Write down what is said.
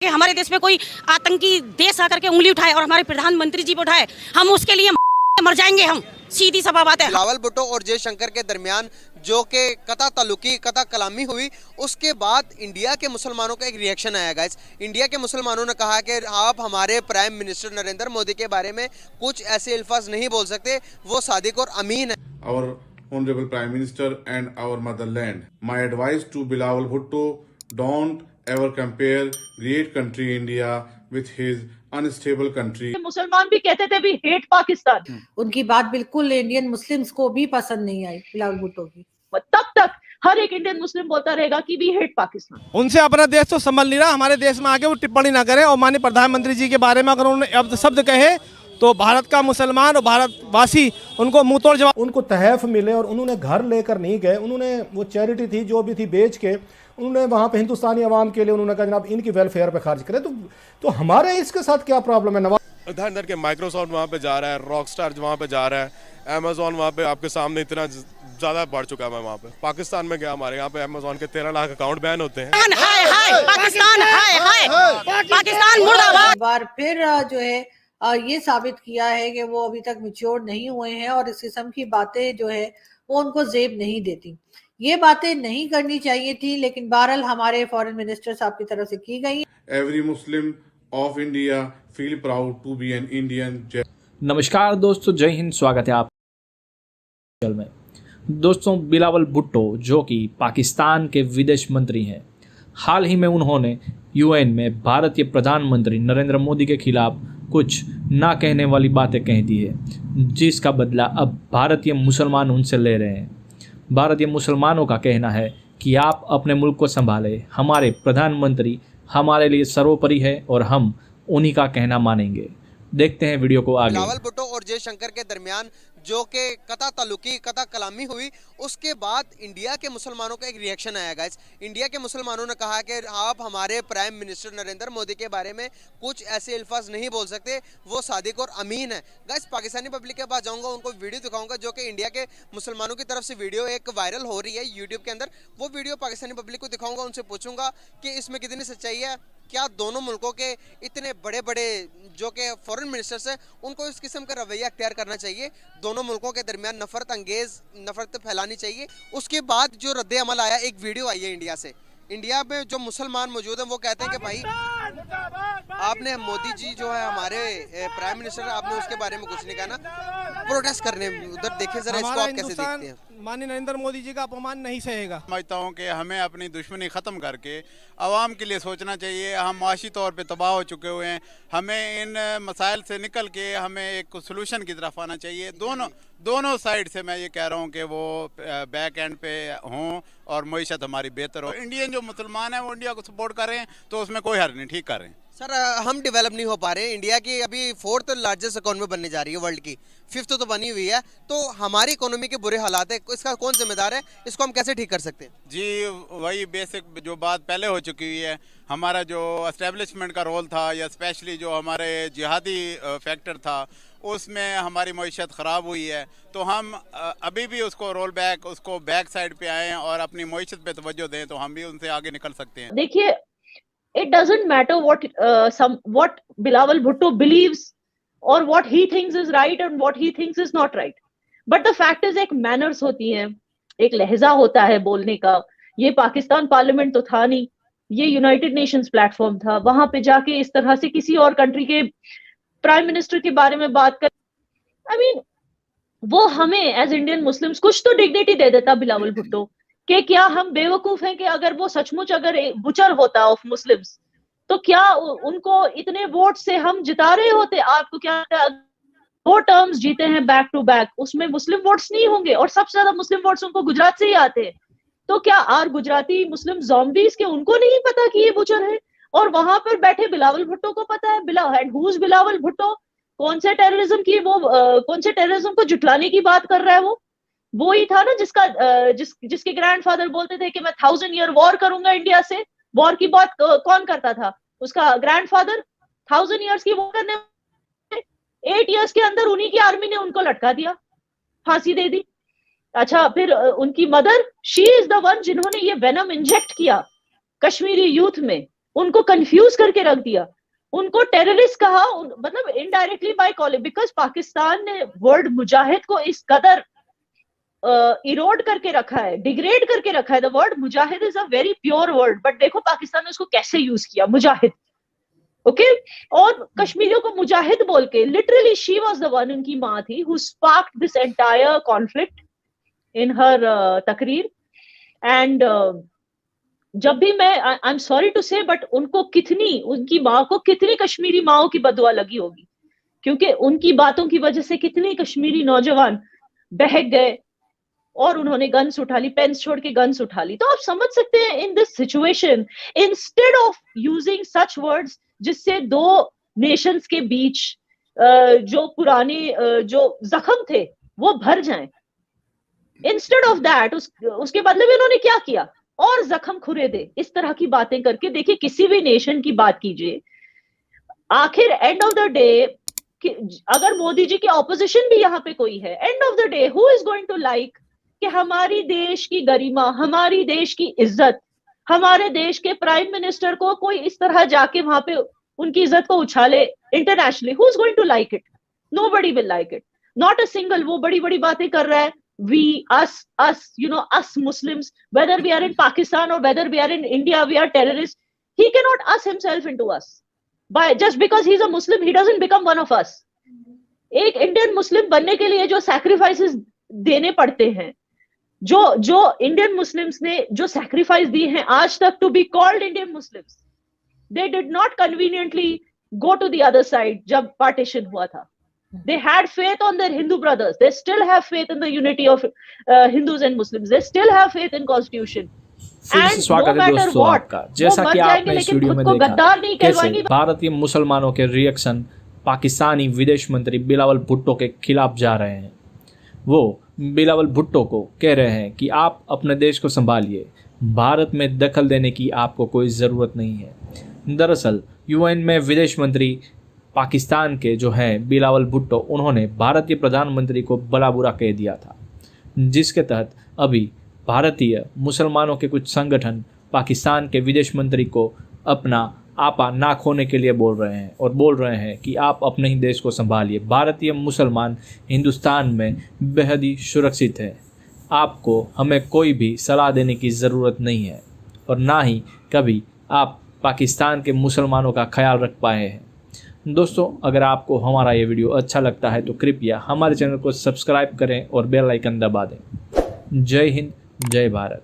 कि हमारे देश में कोई आतंकी देश आकर के उंगली उठाए और हमारे प्रधानमंत्री जी पे उठाए, हम उसके लिए मर जाएंगे। हम सीधी सा बात है। बिलावल भुट्टो और जयशंकर के दरमियान जो कि कता ताल्लुकी कता कलामी हुई, उसके बाद इंडिया के मुसलमानों का एक रिएक्शन आया गाइस। इंडिया के मुसलमानों ने कहा कि आप हमारे प्राइम मिनिस्टर नरेंद्र मोदी के बारे में कुछ ऐसे अल्फाज नहीं बोल सकते, वो सादिक और अमीन है। Our honorable Prime Minister and our motherland. My advice to Bilawal Bhutto: don't ever compare great country India with his unstable country. मुसलमान भी कहते थे भी हेट पाकिस्तान। उनकी बात बिल्कुल इंडियन मुस्लिम्स को भी पसंद नहीं आई बिलावल भुट्टो की। तब तक हर एक इंडियन मुस्लिम बोलता रहेगा कि वी हेट पाकिस्तान। उनसे अपना देश तो संभल नहीं रहा, हमारे देश में आके वो टिप्पणी ना करें। और माननीय प्रधानमंत्री जी के बारे में अगर उन्होंने अब शब्द कहे तो भारत का मुसलमान और भारतवासी उनको मुंह तोड़ जवाब। उनको तहफ मिले और उन्होंने घर लेकर नहीं गए, उन्होंने वो चैरिटी थी जो भी थी बेच के उन्होंने वहाँ पे हिंदुस्तानी अवाम के लिए उन्होंने कहा जनाब इनकी वेलफेयर पे खर्च करें। तो हमारे इसके साथ क्या प्रॉब्लम है? नवाज इधर के माइक्रोसॉफ्ट वहाँ पे जा रहा है, रॉकस्टार वहाँ पे जा रहा है, अमेजोन वहाँ पे आपके सामने इतना ज्यादा बढ़ चुका है। वहाँ पे पाकिस्तान में गया, हमारे यहाँ पे अमेजोन के 13 लाख अकाउंट बैन होते हैं। पाकिस्तान मुर्दाबाद। बार फिर जो है ये साबित किया है कि वो अभी तक मैच्योर नहीं हुए हैं और इस किस्म की बातें जो है वो उनको जेब नहीं देती। ये बातें नहीं करनी चाहिए थी, लेकिन बहरहाल हमारे फॉरेन मिनिस्टर साहब की तरफ से की गई। Every Muslim of India feel proud to be an Indian. नमस्कार दोस्तों, जय हिंद। स्वागत है आप में। दोस्तों, बिलावल भुट्टो जो कि पाकिस्तान के विदेश मंत्री हैं, हाल ही में उन्होंने यूएन में भारतीय प्रधानमंत्री नरेंद्र मोदी के खिलाफ कुछ ना कहने वाली बातें कह दी है, जिसका बदला अब भारतीय मुसलमान उनसे ले रहे हैं। भारतीय मुसलमानों का कहना है कि आप अपने मुल्क को संभालें, हमारे प्रधानमंत्री हमारे लिए सर्वोपरि है और हम उन्हीं का कहना मानेंगे। देखते हैं वीडियो को आगे। बिलावल भुट्टो और जयशंकर के दरमियान जो कि कता ताल्लुकी कता कलामी हुई, उसके बाद इंडिया के मुसलमानों का एक रिएक्शन आया गाइस। इंडिया के मुसलमानों ने कहा कि आप हमारे प्राइम मिनिस्टर नरेंद्र मोदी के बारे में कुछ ऐसे अल्फाज नहीं बोल सकते, वो सादिक और अमीन है। गाइस, पाकिस्तानी पब्लिक के पास जाऊंगा, उनको वीडियो दिखाऊंगा जो कि इंडिया के मुसलमानों की तरफ से वीडियो एक वायरल हो रही है यूट्यूब के अंदर। वो वीडियो पाकिस्तानी पब्लिक को दिखाऊंगा, उनसे पूछूंगा कि इसमें कितनी सच्चाई है। क्या दोनों मुल्कों के इतने बड़े बड़े जो कि फॉरेन मिनिस्टर्स हैं, उनको इस किस्म का रवैया अख्तियार करना चाहिए? दोनों मुल्कों के दरमियान नफरत फैलानी चाहिए। उसके बाद जो रद्द अमल आया, एक वीडियो आई है इंडिया से। इंडिया में जो मुसलमान मौजूद हैं वो कहते हैं कि भाई आपने मोदी जी जो है हमारे प्राइम मिनिस्टर, आपने उसके बारे में कुछ नहीं कहा ना। प्रोटेस्ट करने उधर देखे जरा, इसको आप कैसे देखते हैं? माननीय नरेंद्र मोदी जी का अपमान नहीं सहेगा। समझता हूँ कि हमें अपनी दुश्मनी ख़त्म करके आवाम के लिए सोचना चाहिए। हम माशी तौर पे तबाह हो चुके हुए हैं, हमें इन मसाइल से निकल के हमें एक सोल्यूशन की तरफ आना चाहिए। दोनों साइड से मैं ये कह रहा हूँ कि वो बैक एंड पे हों और मईशत हमारी बेहतर हो। इंडियन जो मुसलमान हैं वो इंडिया को सपोर्ट कर रहे हैं, तो उसमें कोई हर्ज नहीं, ठीक कर रहे हैं। सर, हम डेवलप नहीं हो पा रहे हैं। इंडिया की अभी 4th लार्जेस्ट इकोनॉमी बनने जा रही है वर्ल्ड की, 5th तो बनी हुई है। तो हमारी इकोनॉमी के बुरे हालात है, इसका कौन जिम्मेदार है? इसको हम कैसे ठीक कर सकते हैं? जी, वही बेसिक जो बात पहले हो चुकी हुई है। हमारा जो एस्टेब्लिशमेंट का रोल था, या स्पेशली जो हमारे जिहादी फैक्टर था, उसमें हमारी मईशत ख़राब हुई है। तो हम अभी भी उसको रोल बैक, उसको बैक साइड पे आएँ और अपनी मईशत पे तवज्जो दें, तो हम भी उनसे आगे निकल सकते हैं। देखिए, it doesn't matter what Bilawal Bhutto believes or what he thinks is right and what he thinks is not right, but the fact is एक manners होती हैं, एक लहजा होता है बोलने का। ये पाकिस्तान पार्लियामेंट तो था नहीं, ये यूनाइटेड नेशंस प्लेटफॉर्म था। वहां पे जाके इस तरह से किसी और कंट्री के प्राइम मिनिस्टर के बारे में बात कर, I mean, वो हमें एज इंडियन मुस्लिम्स कुछ तो डिग्निटी दे देता बिलावल भुट्टो। कि क्या हम बेवकूफ हैं कि अगर वो सचमुच अगर बुचर होता ऑफ मुस्लिम्स, तो क्या उनको इतने वोट से हम जिता रहे होते? आपको क्या 2 टर्म्स जीते हैं बैक टू बैक, उसमें मुस्लिम वोट्स नहीं होंगे? और सबसे ज्यादा मुस्लिम वोट्स उनको गुजरात से ही आते हैं। तो क्या आर गुजराती मुस्लिम ज़ॉम्बीज के उनको नहीं पता कि ये बुचर है? और वहां पर बैठे बिलावल भुट्टो को पता है। बिलावल भुट्टो कौन से टेररिज्म को जुटलाने की बात कर रहा है? वो ही था ना जिसके ग्रैंडफादर बोलते थे कि मैं 1000 ईयर वॉर करूंगा इंडिया से। वॉर की बात कौन करता था? उसका ग्रैंडफादर। 1000 ईयर्स की वॉर करने 8 ईयर्स के अंदर उन्हीं की आर्मी ने उनको लटका दिया, फांसी दे दी। अच्छा, फिर उनकी mother, she is the one जिन्होंने ये वेनम इंजेक्ट किया कश्मीरी यूथ में। उनको कंफ्यूज करके रख दिया, उनको टेररिस्ट कहा, मतलब indirectly by calling, because Pakistan ने वर्ड मुजाहिद को इस कदर इरोड करके रखा है, डिग्रेड करके रखा है। The word Mujahid is a very pure word, but देखो पाकिस्तान ने उसको कैसे यूज किया, मुजाहिद, ओके और कश्मीरियों को मुजाहिद बोल के, literally she was the one, उनकी मां थी, who sparked this entire conflict in her तकरीर। एंड जब भी मैं, I am sorry to say, but उनको कितनी, उनकी माँ को कितनी कश्मीरी माओं की बदुआ लगी होगी, क्योंकि उनकी बातों की वजह से कितनी कश्मीरी नौजवान बहक गए और उन्होंने गन्स उठा ली, पेन्स छोड़ के गन्स उठा ली। तो आप समझ सकते हैं in this situation, instead of using such words जिससे दो नेशंस के बीच जो पुराने जो जख्म थे वो भर जाएं, इंस्टेड ऑफ दैट उसके बदले में उन्होंने क्या किया, और जख्म खुरे दे, इस तरह की बातें करके। देखिए किसी भी नेशन की बात कीजिए, आखिर एंड ऑफ द डे अगर मोदी जी के ऑपोजिशन भी यहाँ पे कोई है, end of the day who is going to like कि हमारी देश की गरिमा, हमारी देश की इज्जत, हमारे देश के प्राइम मिनिस्टर को कोई इस तरह जाके वहां पे उनकी इज्जत को उछाले internationally, who is going to like it? Nobody will like it, not a single. वो बड़ी बड़ी बातें कर रहा है, we us Muslims, whether we are in Pakistan or whether we are in India, we are terrorists. He cannot us himself into us by just because he's a Muslim, he doesn't become one of us. एक Indian Muslim बनने के लिए जो sacrifices देने पड़ते हैं, जो Indian Muslims ने जो सैक्रिफाइस दिए हैं आज तक to be called Indian Muslims, they did not conveniently go to the other side जब पार्टीशन हुआ था। They had faith on their Hindu brothers. They still have faith in the unity of Hindus and Muslims. They still have faith in Constitution. फिर से स्वागत है दोस्तों आपका। जैसा कि आपने इस वीडियो में देखा कैसे भारतीय मुसलमानों के रिएक्शन पाकिस्तानी विदेश मंत्री बिलावल भुट्टो के खिलाफ जा रहे हैं। वो बिलावल भुट्टो को कह रहे हैं कि आप अपने देश को संभालिए, भारत में दखल देने की आपको कोई ज़रूरत नहीं है। दरअसल यूएन में विदेश मंत्री पाकिस्तान के जो हैं बिलावल भुट्टो, उन्होंने भारतीय प्रधानमंत्री को भला बुरा कह दिया था, जिसके तहत अभी भारतीय मुसलमानों के कुछ संगठन पाकिस्तान के विदेश मंत्री को अपना आपा ना खोने के लिए बोल रहे हैं और बोल रहे हैं कि आप अपने ही देश को संभालिए, भारतीय मुसलमान हिंदुस्तान में बेहद ही सुरक्षित है, आपको हमें कोई भी सलाह देने की ज़रूरत नहीं है और ना ही कभी आप पाकिस्तान के मुसलमानों का ख्याल रख पाए हैं। दोस्तों अगर आपको हमारा ये वीडियो अच्छा लगता है तो कृपया हमारे चैनल को सब्सक्राइब करें और बेल आइकन दबा दें। जय हिंद, जय भारत।